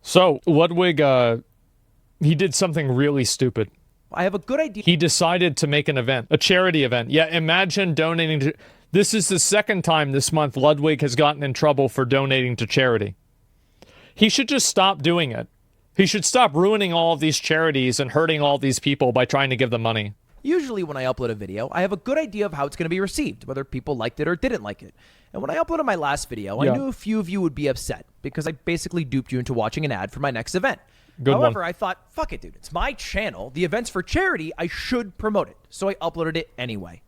So, Ludwig, he did something really stupid. I have a good idea. He decided to make an event, a charity event. Yeah, imagine donating to... This is the second time this month Ludwig has gotten in trouble for donating to charity. He should just stop doing it. He should stop ruining all of these charities and hurting all these people by trying to give them money. Usually when I upload a video, I have a good idea of how it's going to be received, whether people liked it or didn't like it. And when I uploaded my last video, I knew a few of you would be upset because I basically duped you into watching an ad for my next event. However, I thought, fuck it, dude. It's my channel. The event's for charity. I should promote it. So I uploaded it anyway.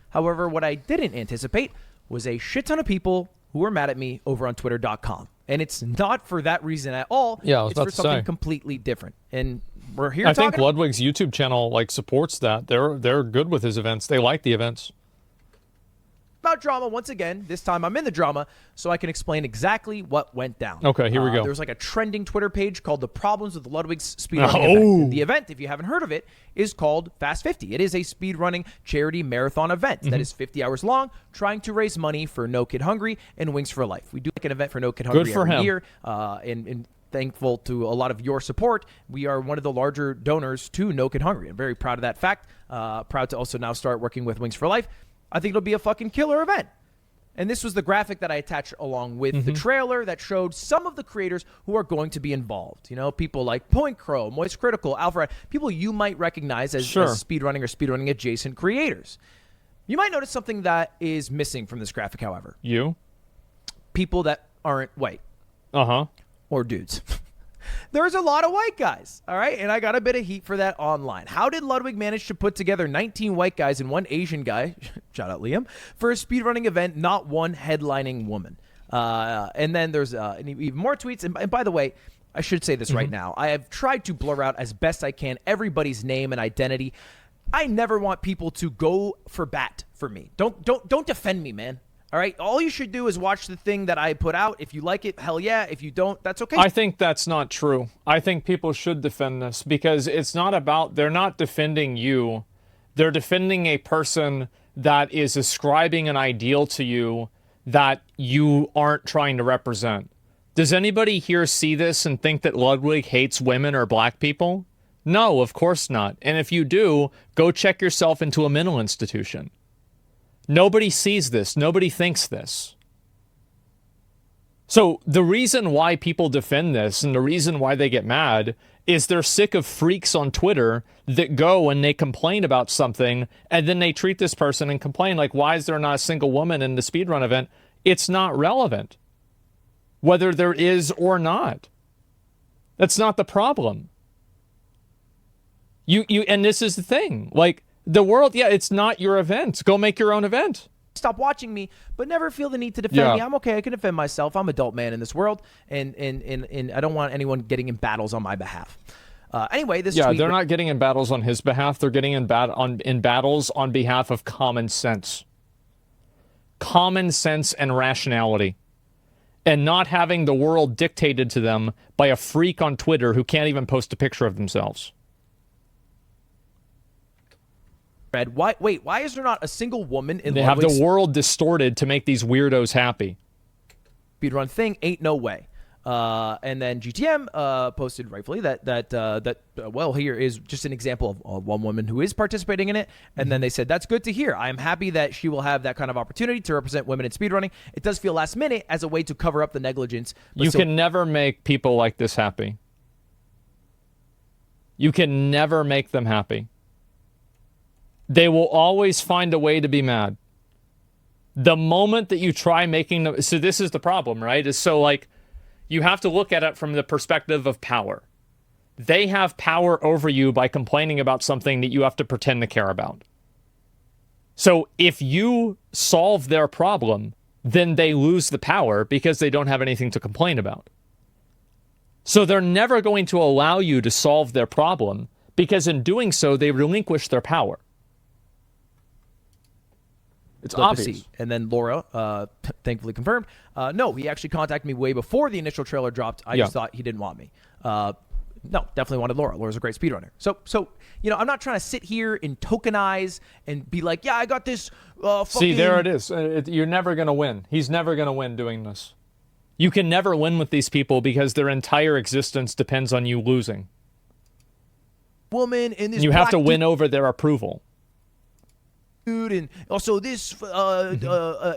However, what I didn't anticipate was a shit ton of people who were mad at me over on Twitter.com. And it's not for that reason at all. Yeah, I was it's for something completely different. And we're here. I think Ludwig's YouTube channel supports that. They're good with his events. They like the events. About drama once again. This time I'm in the drama, so I can explain exactly what went down. Okay, here we go. There's a trending Twitter page called The Problems with Ludwig's Speedrunning Event. The event, if you haven't heard of it, is called Fast 50. It is a speedrunning charity marathon event that is 50 hours long, trying to raise money for No Kid Hungry and Wings for Life. We do an event for No Kid Hungry every year, and thankful to a lot of your support. We are one of the larger donors to No Kid Hungry. I'm very proud of that fact. Proud to also now start working with Wings for Life. I think it'll be a fucking killer event. And this was the graphic that I attached along with the trailer that showed some of the creators who are going to be involved. You know, people like Point Crow, Moist Critical, Alfred, people you might recognize as speedrunning or speedrunning adjacent creators. You might notice something that is missing from this graphic, however. People that aren't white. Or dudes. There's a lot of white guys, all right? And I got a bit of heat for that online. How did Ludwig manage to put together 19 white guys and one Asian guy, shout out Liam, for a speedrunning event, not one headlining woman? And then there's even more tweets. And by the way, I should say this right now. I have tried to blur out as best I can everybody's name and identity. I never want people to go for bat for me. Don't defend me, man. All right, all you should do is watch the thing that I put out. If you like it, hell yeah. If you don't, that's okay. I think that's not true. I think people should defend this because it's not about, they're not defending you. They're defending a person that is ascribing an ideal to you that you aren't trying to represent. Does anybody here see this and think that Ludwig hates women or black people? No, of course not. And if you do, go check yourself into a mental institution. Nobody sees this. Nobody thinks this. So the reason why people defend this and the reason why they get mad is they're sick of freaks on Twitter that go and they complain about something and then they treat this person and complain like, why is there not a single woman in the speedrun event? It's not relevant. Whether there is or not. That's not the problem. And this is the thing. The world, it's not your event. Go make your own event. Stop watching me, but never feel the need to defend me. I'm okay. I can defend myself. I'm an adult man in this world, and I don't want anyone getting in battles on my behalf. Anyway, this tweet... they're not getting in battles on his behalf. They're getting in battles on behalf of common sense. Common sense and rationality. And not having the world dictated to them by a freak on Twitter who can't even post a picture of themselves. Why is there not a single woman in They have the world distorted to make these weirdos happy. Speedrun thing? Ain't no way. And then GTM posted rightfully that here is just an example of one woman who is participating in it. And then they said, that's good to hear. I am happy that she will have that kind of opportunity to represent women in speedrunning. It does feel last minute as a way to cover up the negligence. You can never make people like this happy. You can never make them happy. They will always find a way to be mad. The moment that you try making them... So this is the problem, right? You have to look at it from the perspective of power. They have power over you by complaining about something that you have to pretend to care about. So if you solve their problem, then they lose the power because they don't have anything to complain about. So they're never going to allow you to solve their problem because in doing so, they relinquish their power. It's obvious. And then Laura, thankfully confirmed, no, he actually contacted me way before the initial trailer dropped. I just thought he didn't want me. No, definitely wanted Laura. Laura's a great speedrunner. So I'm not trying to sit here and tokenize and be like, yeah, I got this fucking... See, there it is. You're never going to win. He's never going to win doing this. You can never win with these people because their entire existence depends on you losing. Woman and this You have black to win over their approval. dude, and also this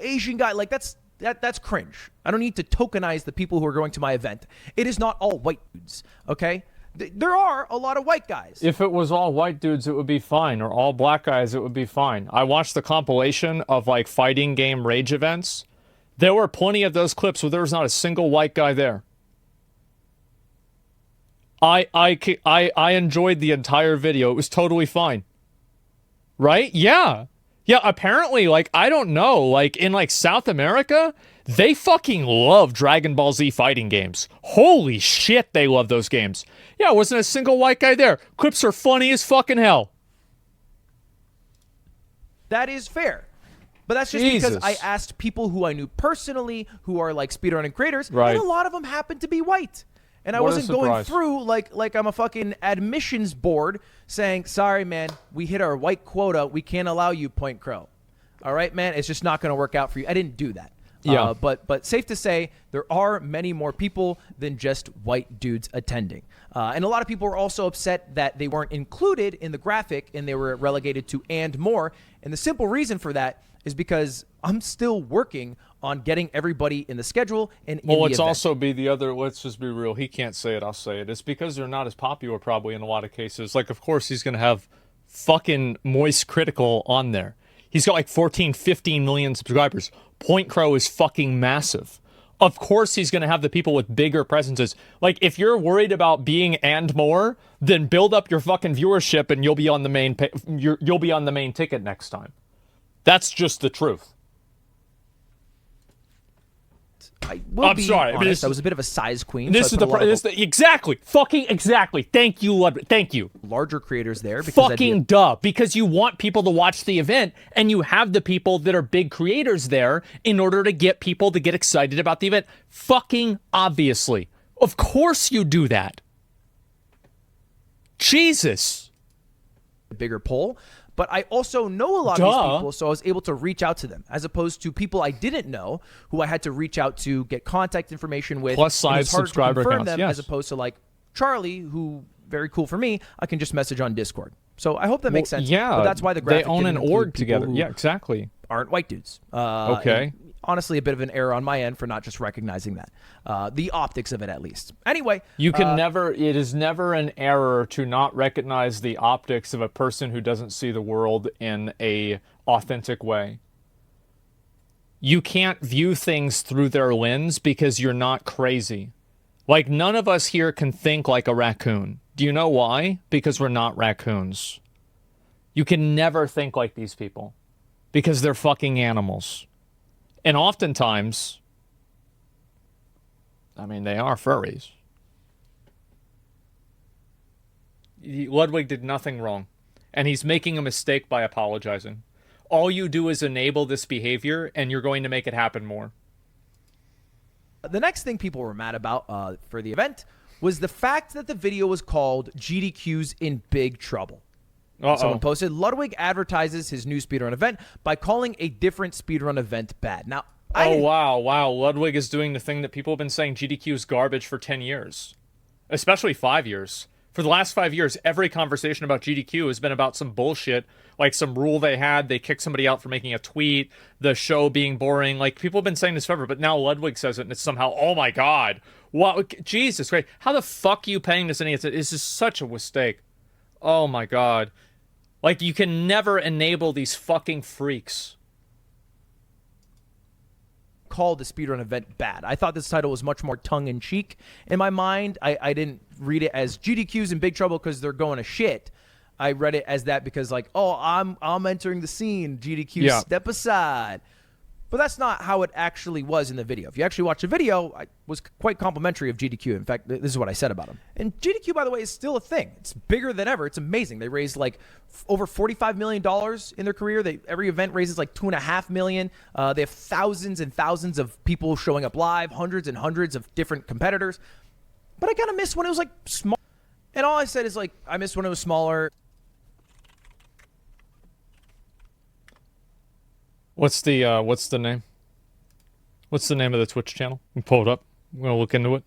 Asian guy. Like that's cringe. I don't need to tokenize the people who are going to my event. It is not all white dudes, okay? There are a lot of white guys. If it was all white dudes, it would be fine, or all black guys, it would be fine. I watched the compilation of like fighting game rage events. There were plenty of those clips where there was not a single white guy there. I enjoyed the entire video. It was totally fine. Right? Yeah. Yeah, apparently, like, I don't know, like, in, like, South America, they fucking love Dragon Ball Z fighting games. Holy shit, they love those games. Yeah, wasn't a single white guy there. Clips are funny as fucking hell. That is fair. But that's just Jesus. because I asked people who I knew personally who are, like, speedrunning creators, Right. and a lot of them happened to be white. And I What a wasn't going surprise. through like I'm a fucking admissions board saying, sorry, man, we hit our white quota. We can't allow you, Point Crow. All right, man, it's just not going to work out for you. I didn't do that. Yeah. But safe to say, there are many more people than just white dudes attending. And a lot of people were also upset that they weren't included in the graphic and they were relegated to and more. And the simple reason for that is because I'm still working on getting everybody in the schedule and in the Well, let's event. also be the other, let's just be real. He can't say it, I'll say it. It's because they're not as popular probably in a lot of cases. Like, of course, he's going to have fucking Moist Critical on there. He's got like 14, 15 million subscribers. Point Crow is fucking massive. Of course he's going to have the people with bigger presences. Like, if you're worried about being and more, then build up your fucking viewership and you'll be on the main you'll be on the main ticket next time. That's just the truth. I will I'm be sorry, but honest, this- I was a bit of a size queen. This so is I put a lot of exactly, fucking exactly. Thank you, Ludwig. Thank you. larger creators there because Fucking duh. Because you want people to watch the event, and you have the people that are big creators there in order to get people to get excited about the event. Fucking obviously. Of course you do that. Jesus. a bigger poll. But I also know a lot of these people, so I was able to reach out to them, as opposed to people I didn't know, who I had to reach out to get contact information with. Plus and it size was harder to subscriber confirm counts, them, yes. as opposed to like Charlie, who very cool for me. I can just message on Discord. So I hope that makes sense. Yeah, but that's why the they graphic own didn't an include org people together. who Yeah, exactly. aren't white dudes. Okay. And honestly, a bit of an error on my end for not just recognizing that. The optics of it, at least. Anyway, You can never, it is never an error to not recognize the optics of a person who doesn't see the world in a authentic way. You can't view things through their lens because you're not crazy. Like, none of us here can think like a raccoon. Do you know why? Because we're not raccoons. You can never think like these people because they're fucking animals. And oftentimes, I mean, they are furries. Ludwig did nothing wrong, and he's making a mistake by apologizing. All you do is enable this behavior, and you're going to make it happen more. the next thing people were mad about for the event was the fact that the video was called GDQ's in Big Trouble. Someone posted, Ludwig advertises his new speedrun event by calling a different speedrun event bad. Now, Wow. Ludwig is doing the thing that people have been saying GDQ is garbage for 10 years. Especially 5 years. For the last 5 years, every conversation about GDQ has been about some bullshit, like some rule they had, they kicked somebody out for making a tweet, the show being boring. Like, people have been saying this forever, but now Ludwig says it, and it's somehow, oh my god. What? Jesus Christ. How the fuck are you paying this any? This is such a mistake. Oh my god. Like, you can never enable these fucking freaks. Called the speedrun event bad. I thought this title was much more tongue-in-cheek in my mind. I didn't read it as GDQ's in big trouble because they're going to shit. I read it as that because, like, oh, I'm entering the scene. GDQ, step aside. But that's not how it actually was in the video. If you actually watch the video, I was quite complimentary of GDQ. In fact, this is what I said about him. And GDQ, by the way, is still a thing. It's bigger than ever. It's amazing. They raised like over $45 million in their career. Every event raises like $2.5 million. They have thousands and thousands of people showing up live, hundreds and hundreds of different competitors. But I kind of miss when it was like small. And all I said is like, I miss when it was smaller. What's the name? What's the name of the Twitch channel? We pull it up. I'm gonna look into it.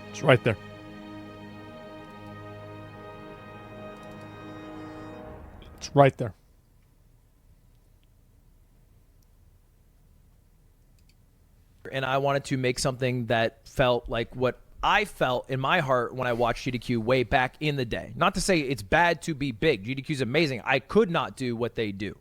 It's right there. It's right there. And I wanted to make something that felt like what I felt in my heart when I watched GDQ way back in the day. Not to say it's bad to be big. GDQ is amazing. I could not do what they do.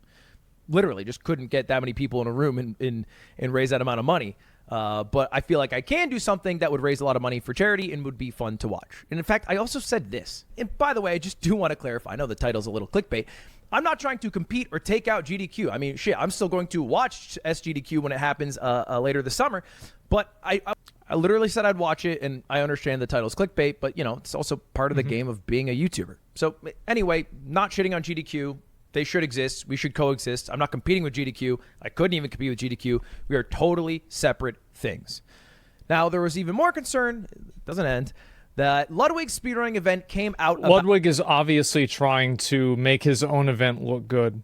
Literally, just couldn't get that many people in a room and raise that amount of money. But I feel like I can do something that would raise a lot of money for charity and would be fun to watch. And in fact, I also said this. And by the way, I just do want to clarify. I know the title's a little clickbait. I'm not trying to compete or take out GDQ. I mean, shit, I'm still going to watch SGDQ when it happens later this summer. But I literally said I'd watch it, and I understand the title's clickbait, but, you know, it's also part of the game of being a YouTuber. So anyway, not shitting on GDQ. They should exist. We should coexist. I'm not competing with GDQ. I couldn't even compete with GDQ. We are totally separate things. Now, there was even more concern, it doesn't end, that Ludwig's speedrunning event came out about... Ludwig is obviously trying to make his own event look good.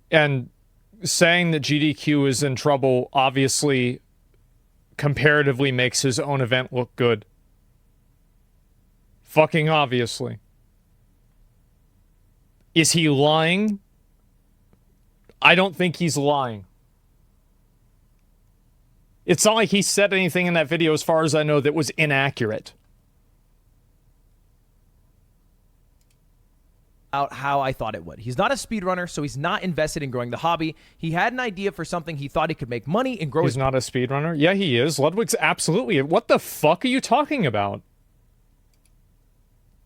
And saying that GDQ is in trouble obviously comparatively makes his own event look good. Fucking obviously. Is he lying? I don't think he's lying. It's not like he said anything in that video, as far as I know, that was inaccurate. Out how I thought it would. He's not a speedrunner, so he's not invested in growing the hobby. He had an idea for something he thought he could make money and grow. He's not a speedrunner? Yeah, he is. Ludwig's absolutely. What the fuck are you talking about?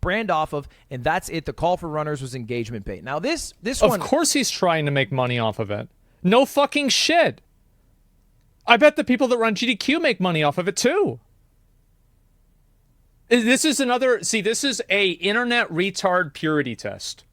Brand off of, and that's it. The call for runners was engagement bait. Now this one, of course he's trying to make money off of it. No fucking shit. I bet the people that run GDQ make money off of it too. This is another, see, this is a internet retard purity test,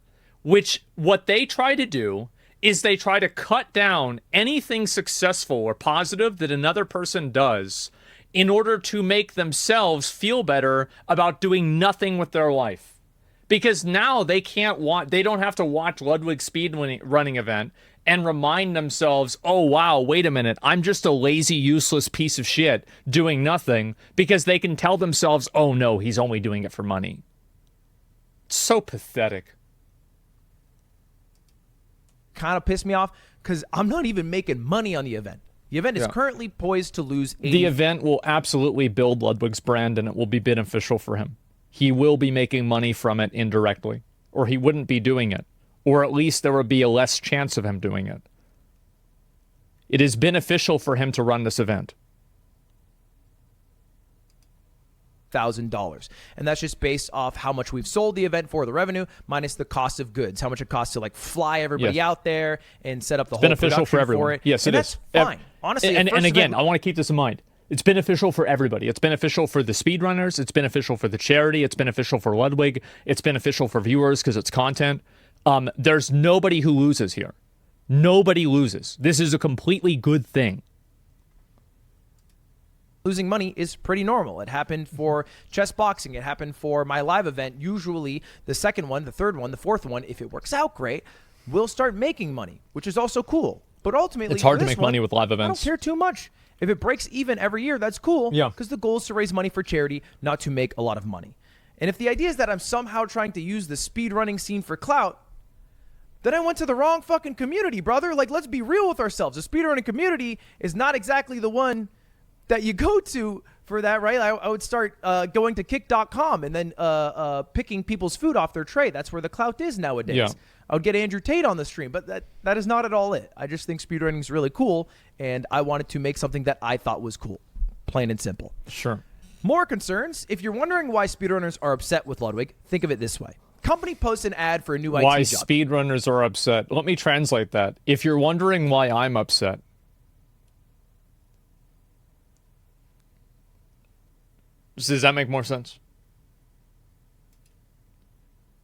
which what they try to do is they try to cut down anything successful or positive that another person does in order to make themselves feel better about doing nothing with their life. Because now they don't have to watch Ludwig's speed running event and remind themselves, oh wow, wait a minute, I'm just a lazy, useless piece of shit doing nothing, because they can tell themselves, oh no, he's only doing it for money. It's so pathetic. Kind of pissed me off, because I'm not even making money on the event. The event is currently poised to lose 80. The event will absolutely build Ludwig's brand, and it will be beneficial for him. He will be making money from it indirectly, or he wouldn't be doing it. Or at least there would be a less chance of him doing it. It is beneficial for him to run this event. $1,000, and that's just based off how much we've sold the event for, the revenue minus the cost of goods, how much it costs to like fly everybody out there and set up the whole beneficial for everyone. For it. Yes, and it that's is. Fine, honestly. And again, I want to keep this in mind. It's beneficial for everybody. It's beneficial for the speedrunners. It's beneficial for the charity. It's beneficial for Ludwig. It's beneficial for viewers because it's content. There's nobody who loses here. Nobody loses. This is a completely good thing. Losing money is pretty normal. It happened for chess boxing. It happened for my live event. Usually the second one, the third one, the fourth one, if it works out great, we'll start making money, which is also cool. But ultimately, it's hard to make money with live events. I don't care too much. If it breaks even every year, that's cool. Yeah. Because the goal is to raise money for charity, not to make a lot of money. And if the idea is that I'm somehow trying to use the speedrunning scene for clout, then I went to the wrong fucking community, brother. Like, let's be real with ourselves. The speedrunning community is not exactly the one that you go to for that, right? I would start going to kick.com and then picking people's food off their tray. That's where the clout is nowadays. Yeah. I would get Andrew Tate on the stream, but that is not at all it. I just think speedrunning is really cool, and I wanted to make something that I thought was cool, plain and simple. Sure. More concerns. If you're wondering why speedrunners are upset with Ludwig, think of it this way. Company posts an ad for a new Why IT job. speedrunners are upset. Let me translate that. If you're wondering why I'm upset. Does that make more sense?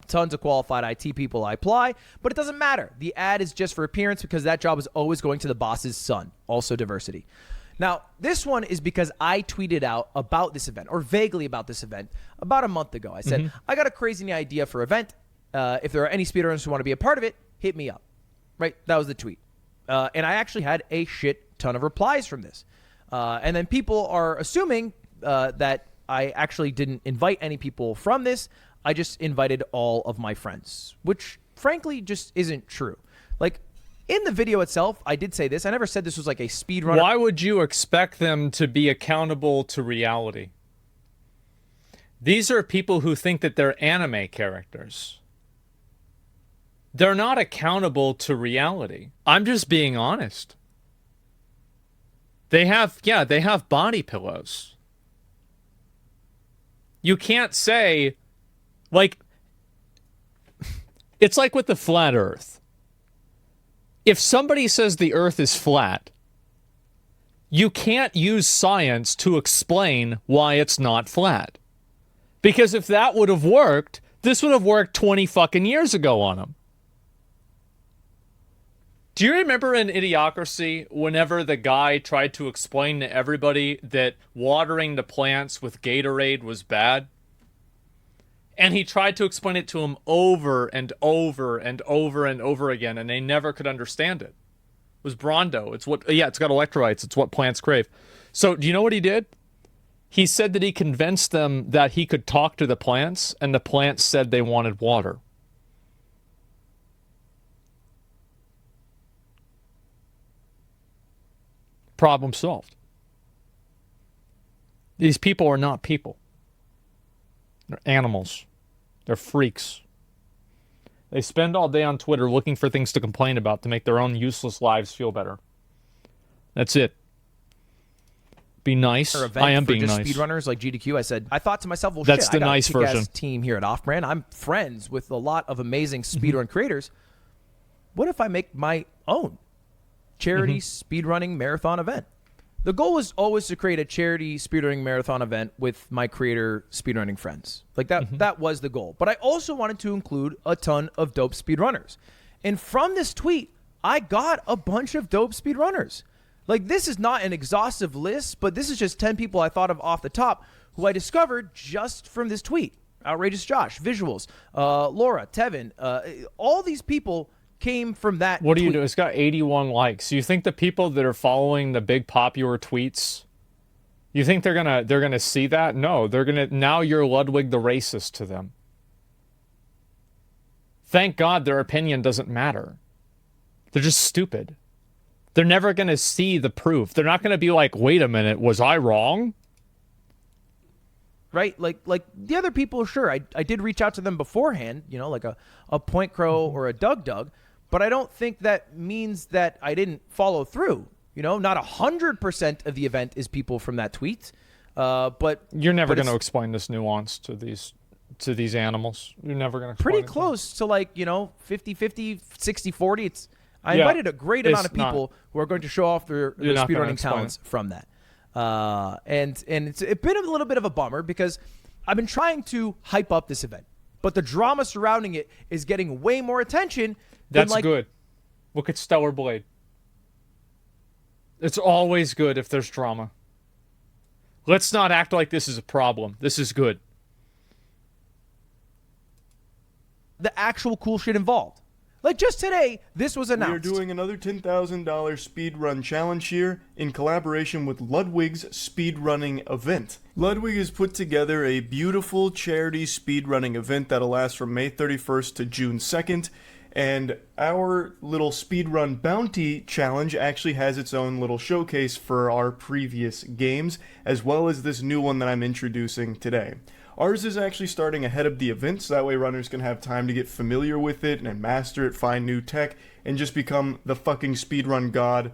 Tons of qualified IT people apply, but it doesn't matter. The ad is just for appearance because that job is always going to the boss's son. Also diversity. Now, this one is because I tweeted out about this event, or vaguely about this event, about a month ago. I said, I got a crazy new idea for an event. If there are any speedrunners who want to be a part of it, hit me up. Right? That was the tweet. And I actually had a shit ton of replies from this. And then people are assuming that I actually didn't invite any people from this. I just invited all of my friends, which frankly just isn't true. Like, in the video itself, I did say this. I never said this was like a speedrunner. Why would you expect them to be accountable to reality? These are people who think that they're anime characters. They're not accountable to reality. I'm just being honest. They have body pillows. You can't say, like, it's like with the flat earth. If somebody says the earth is flat, you can't use science to explain why it's not flat. Because if that would have worked, this would have worked 20 fucking years ago on them. Do you remember in Idiocracy whenever the guy tried to explain to everybody that watering the plants with Gatorade was bad? And he tried to explain it to him over and over and over and over again, and they never could understand it. It was Brondo. It's got electrolytes. It's what plants crave. So do you know what he did? He said that he convinced them that he could talk to the plants, and the plants said they wanted water. Problem solved. These people are not people. They're animals. They're freaks. They spend all day on Twitter looking for things to complain about to make their own useless lives feel better. That's it. Be nice. I am being nice. Speedrunners like GDQ. I said, I thought to myself, well, that's shit, the I got nice a kick-ass version. Team here at Off Brand. I'm friends with a lot of amazing speedrun creators. What if I make my own charity speedrunning marathon event? The goal was always to create a charity speedrunning marathon event with my creator speedrunning friends. Like that, that was the goal. But I also wanted to include a ton of dope speedrunners. And from this tweet, I got a bunch of dope speedrunners. Like, this is not an exhaustive list, but this is just 10 people I thought of off the top who I discovered just from this tweet. Outrageous Josh, Visuals, Laura, Tevin, all these people came from that What do tweet. you do? It's got 81 likes. You think the people that are following the big popular tweets, you think they're gonna see that? No, they're gonna. Now you're Ludwig the racist to them. Thank God their opinion doesn't matter. They're just stupid. They're never gonna see the proof. They're not gonna be like, wait a minute, was I wrong? Right? Like the other people, sure, I did reach out to them beforehand, you know, like a Point Crow or a Doug. But I don't think that means that I didn't follow through. You know, not 100% of the event is people from that tweet. But you're never going to explain this nuance to these animals. You're never going to. Pretty close to, like, you know, 50-50, 60-40. I invited a great amount of people who are going to show off their speedrunning talents from that. And it's been a little bit of a bummer because I've been trying to hype up this event, but the drama surrounding it is getting way more attention. That's good. Look at Stellar Blade. It's always good if there's drama. Let's not act like this is a problem. This is good. The actual cool shit involved. Like, just today, this was announced. We are doing another $10,000 speedrun challenge here in collaboration with Ludwig's speedrunning event. Ludwig has put together a beautiful charity speedrunning event that'll last from May 31st to June 2nd. And our little speedrun bounty challenge actually has its own little showcase for our previous games, as well as this new one that I'm introducing today. Ours is actually starting ahead of the event, so that way runners can have time to get familiar with it and master it, find new tech, and just become the fucking speedrun god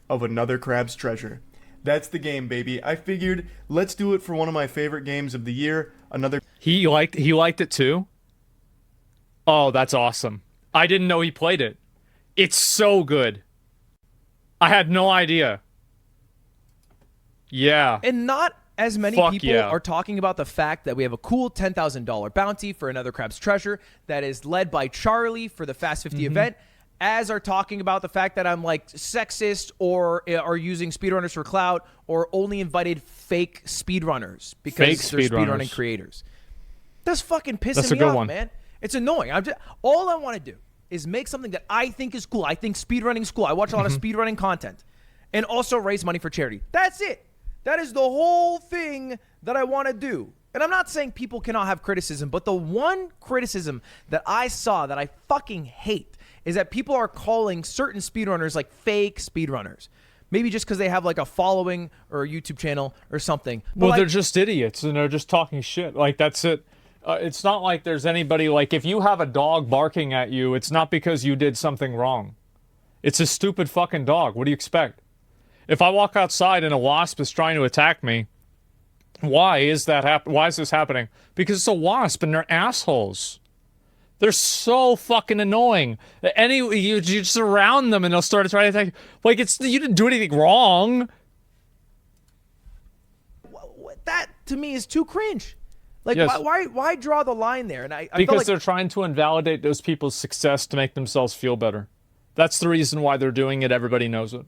of another crab's treasure. That's the game, baby. I figured, let's do it for one of my favorite games of the year. Another. He liked it too? Oh, that's awesome. I didn't know he played it. It's so good. I had no idea. Yeah. And not as many people are talking about the fact that we have a cool $10,000 bounty for another Crab's Treasure that is led by Charlie for the Fast 50 event, as are talking about the fact that I'm like sexist or are using speedrunners for clout or only invited fake speedrunners because they're speedrunning creators. That's fucking pissing me off, man. It's annoying. All I want to do is make something that I think is cool. I think speedrunning's cool. I watch a lot of speedrunning content and also raise money for charity. That's it. That is the whole thing that I want to do. And I'm not saying people cannot have criticism, but the one criticism that I saw that I fucking hate is that people are calling certain speedrunners like fake speedrunners. Maybe just because they have like a following or a YouTube channel or something. But well, they're just idiots and they're just talking shit. Like, that's it. It's not like there's anybody, like, if you have a dog barking at you, it's not because you did something wrong. It's a stupid fucking dog. What do you expect? If I walk outside and a wasp is trying to attack me, why is that why is this happening? Because it's a wasp and they're assholes. They're so fucking annoying. You just surround them and they'll start trying to attack you. Like, you didn't do anything wrong. That, to me, is too cringe. Like, yes. why draw the line there? And I because felt like they're trying to invalidate those people's success to make themselves feel better. That's the reason why they're doing it. Everybody knows it.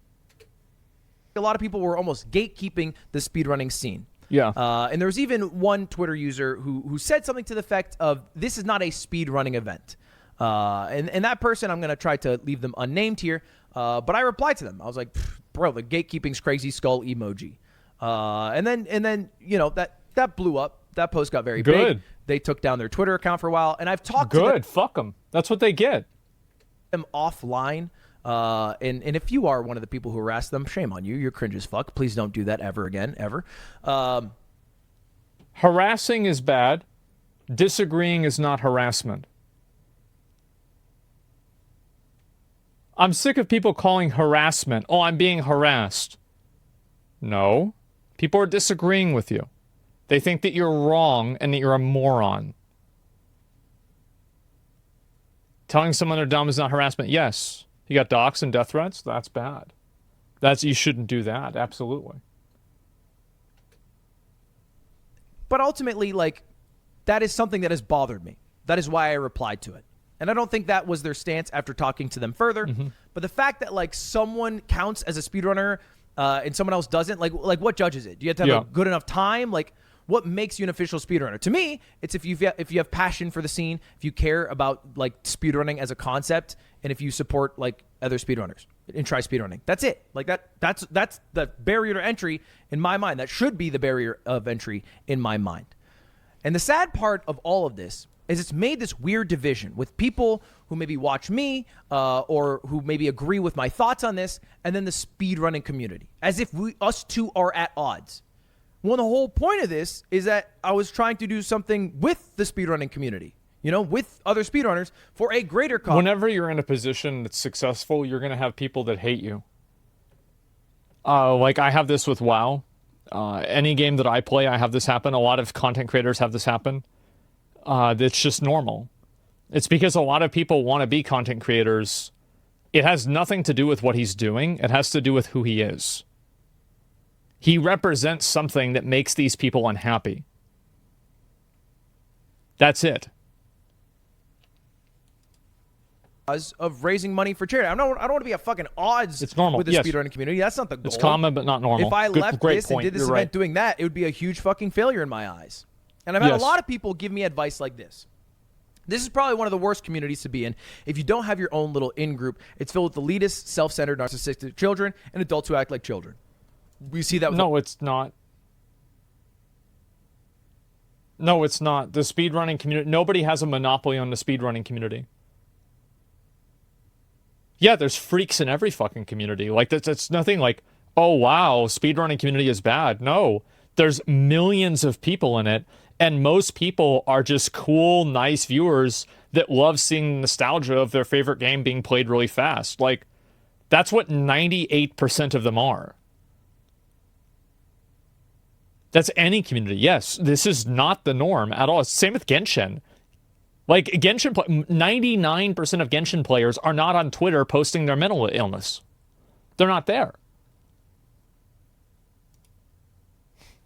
A lot of people were almost gatekeeping the speedrunning scene. Yeah. And there was even one Twitter user who said something to the effect of, this is not a speedrunning event. And that person, I'm going to try to leave them unnamed here. But I replied to them. I was like, bro, the gatekeeping's crazy skull emoji. And then you know, that blew up. That post got very big. They took down their Twitter account for a while. And I've talked to them. Fuck them. That's what they get. Them offline. And if you are one of the people who harass them, shame on you. You're cringe as fuck. Please don't do that ever again, ever. Harassing is bad. Disagreeing is not harassment. I'm sick of people calling harassment, oh, I'm being harassed. No. People are disagreeing with you. They think that you're wrong and that you're a moron. Telling someone they're dumb is not harassment. Yes. You got docs and death threats? That's bad. You shouldn't do that. Absolutely. But ultimately, like, that is something that has bothered me. That is why I replied to it. And I don't think that was their stance after talking to them further. But the fact that, like, someone counts as a speedrunner and someone else doesn't, like what judges it? Do you have to have a good enough time? Like, what makes you an official speedrunner? To me, it's if you have passion for the scene, if you care about, like, speedrunning as a concept, and if you support, like, other speedrunners and try speedrunning. That's it. Like, that's the barrier to entry in my mind. That should be the barrier of entry in my mind. And the sad part of all of this is it's made this weird division with people who maybe watch me or who maybe agree with my thoughts on this, and then the speedrunning community, as if us two are at odds. Well, the whole point of this is that I was trying to do something with the speedrunning community, you know, with other speedrunners for a greater cause. Whenever you're in a position that's successful, you're going to have people that hate you. Like, I have this with WoW. Any game that I play, I have this happen. A lot of content creators have this happen. It's just normal. It's because a lot of people want to be content creators. It has nothing to do with what he's doing. It has to do with who he is. He represents something that makes these people unhappy. That's it. Of raising money for charity. I don't want to be a fucking odds it's normal. with the speedrunning community. That's not the goal. It's common, but not normal. If I left this point. and did this You're event right. doing that, it would be a huge fucking failure in my eyes. And I've had a lot of people give me advice like this. This is probably one of the worst communities to be in. If you don't have your own little in-group, it's filled with elitist, self-centered, narcissistic children and adults who act like children. We see that with No, it's not. No, it's not. The speedrunning community, nobody has a monopoly on the speedrunning community. Yeah, there's freaks in every fucking community. Like, that's nothing like, oh, wow, speedrunning community is bad. No, there's millions of people in it, and most people are just cool, nice viewers that love seeing the nostalgia of their favorite game being played really fast. Like, that's what 98% of them are. That's any community. Yes, this is not the norm at all. Same with Genshin. Like, 99% of Genshin players are not on Twitter posting their mental illness. They're not there.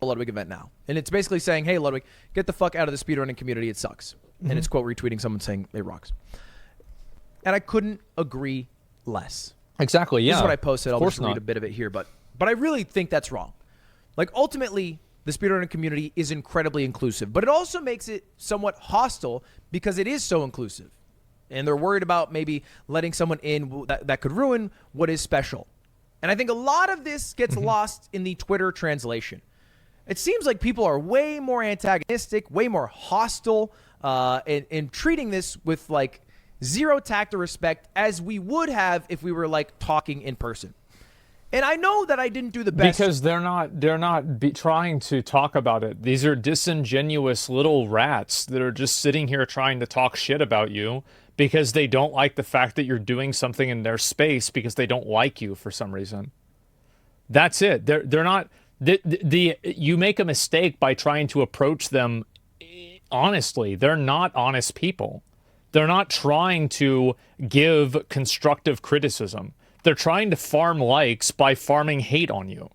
Ludwig event now. And it's basically saying, hey, Ludwig, get the fuck out of the speedrunning community. It sucks. And it's quote retweeting someone saying it rocks. And I couldn't agree less. Exactly, yeah. This is what I posted. I'll just read not. a bit of it here. But I really think that's wrong. Like, ultimately, the speedrunning community is incredibly inclusive. But it also makes it somewhat hostile because it is so inclusive. And they're worried about maybe letting someone in that could ruin what is special. And I think a lot of this gets lost in the Twitter translation. It seems like people are way more antagonistic, way more hostile, in treating this with like zero tact or respect as we would have if we were like talking in person. And I know that I didn't do the best because they're not trying to talk about it. These are disingenuous little rats that are just sitting here trying to talk shit about you because they don't like the fact that you're doing something in their space because they don't like you for some reason. That's it. They're not. You make a mistake by trying to approach them honestly. They're not honest people. They're not trying to give constructive criticism. They're trying to farm likes by farming hate on you.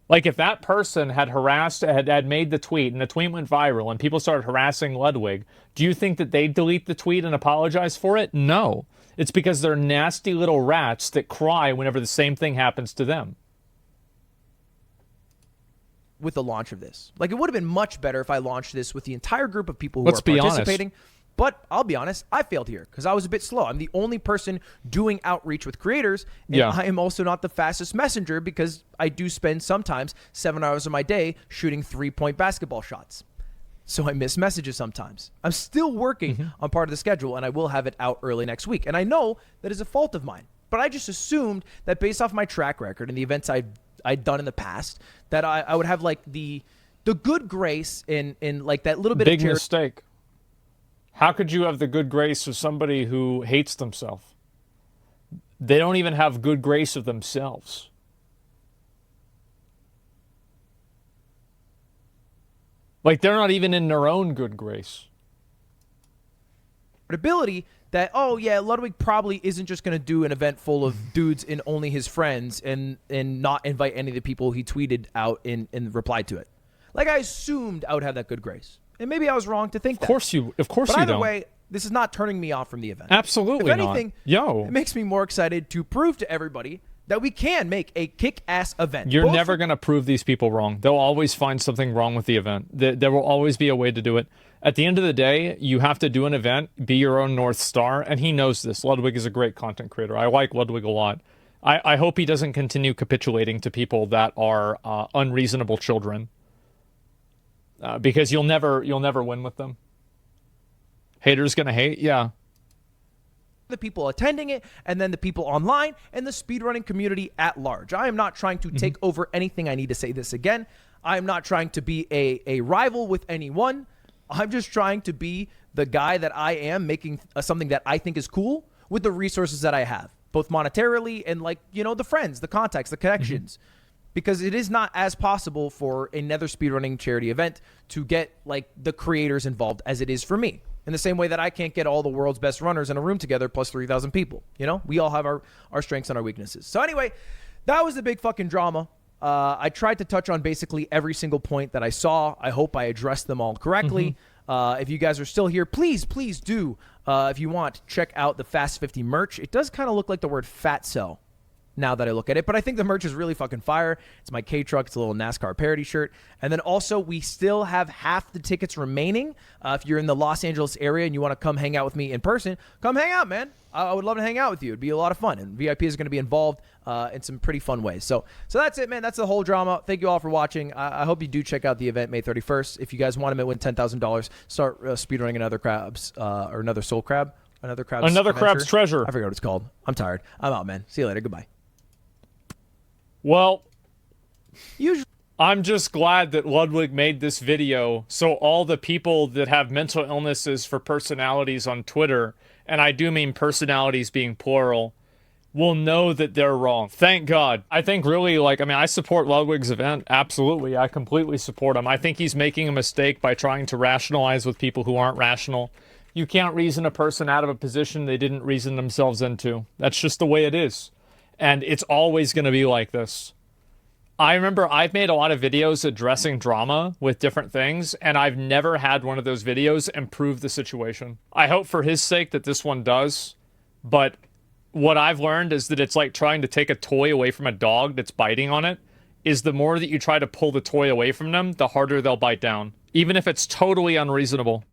Like, if that person had made the tweet and the tweet went viral and people started harassing Ludwig, do you think that they'd delete the tweet and apologize for it? No. It's because they're nasty little rats that cry whenever the same thing happens to them. With the launch of this. Like, it would have been much better if I launched this with the entire group of people who Let's are be participating. But I'll be honest, I failed here because I was a bit slow. I'm the only person doing outreach with creators, and I am also not the fastest messenger because I do spend sometimes 7 hours of my day shooting 3-point basketball shots. So I miss messages sometimes. I'm still working on part of the schedule, and I will have it out early next week. And I know that is a fault of mine, but I just assumed that based off my track record and the events I'd done in the past, that I would have like the good grace in like that little bit Big of charity. mistake. How could you have the good grace of somebody who hates themselves? They don't even have good grace of themselves. Like, they're not even in their own good grace. Ability that, oh yeah, Ludwig probably isn't just going to do an event full of dudes and only his friends and not invite any of the people he tweeted out and replied to it. Like, I assumed I would have that good grace. And maybe I was wrong to think that. Of course you But don't. either way, this is not turning me off from the event. Absolutely if anything, not. It makes me more excited to prove to everybody that we can make a kick-ass event. You're never going to prove these people wrong. They'll always find something wrong with the event. There will always be a way to do it. At the end of the day, you have to do an event, be your own North Star, and he knows this. Ludwig is a great content creator. I like Ludwig a lot. I hope he doesn't continue capitulating to people that are unreasonable children. Because you'll never win with them. Haters gonna hate, yeah. The people attending it, and then the people online, and the speedrunning community at large. I am not trying to take over anything. I need to say this again. I am not trying to be a rival with anyone. I'm just trying to be the guy that I am, making something that I think is cool with the resources that I have, both monetarily and like, you know, the friends, the contacts, the connections. Because it is not as possible for another speedrunning charity event to get like the creators involved as it is for me. In the same way that I can't get all the world's best runners in a room together plus 3,000 people. You know, we all have our strengths and our weaknesses. So anyway, that was the big fucking drama. I tried to touch on basically every single point that I saw. I hope I addressed them all correctly. If you guys are still here, please do, if you want, check out the Fast 50 merch. It does kind of look like the word fat cell now that I look at it, but I think the merch is really fucking fire. It's my K-Truck. It's a little NASCAR parody shirt. And then also, we still have half the tickets remaining. If you're in the Los Angeles area and you want to come hang out with me in person, come hang out, man. I would love to hang out with you. It'd be a lot of fun, and VIP is going to be involved in some pretty fun ways. So that's it, man. That's the whole drama. Thank you all for watching. I hope you do check out the event May 31st. If you guys want to win $10,000, start speedrunning another crabs or another soul crab, another crab's treasure. I forget what it's called. I'm tired. I'm out, man. See you later. Goodbye. Well, Usually. I'm just glad that Ludwig made this video so all the people that have mental illnesses for personalities on Twitter, and I do mean personalities being plural, will know that they're wrong. Thank God. I think really, like, I mean, I support Ludwig's event. Absolutely. I completely support him. I think he's making a mistake by trying to rationalize with people who aren't rational. You can't reason a person out of a position they didn't reason themselves into. That's just the way it is. And it's always going to be like this. I remember I've made a lot of videos addressing drama with different things, and I've never had one of those videos improve the situation. I hope for his sake that this one does, but what I've learned is that it's like trying to take a toy away from a dog that's biting on it, is the more that you try to pull the toy away from them, the harder they'll bite down, even if it's totally unreasonable.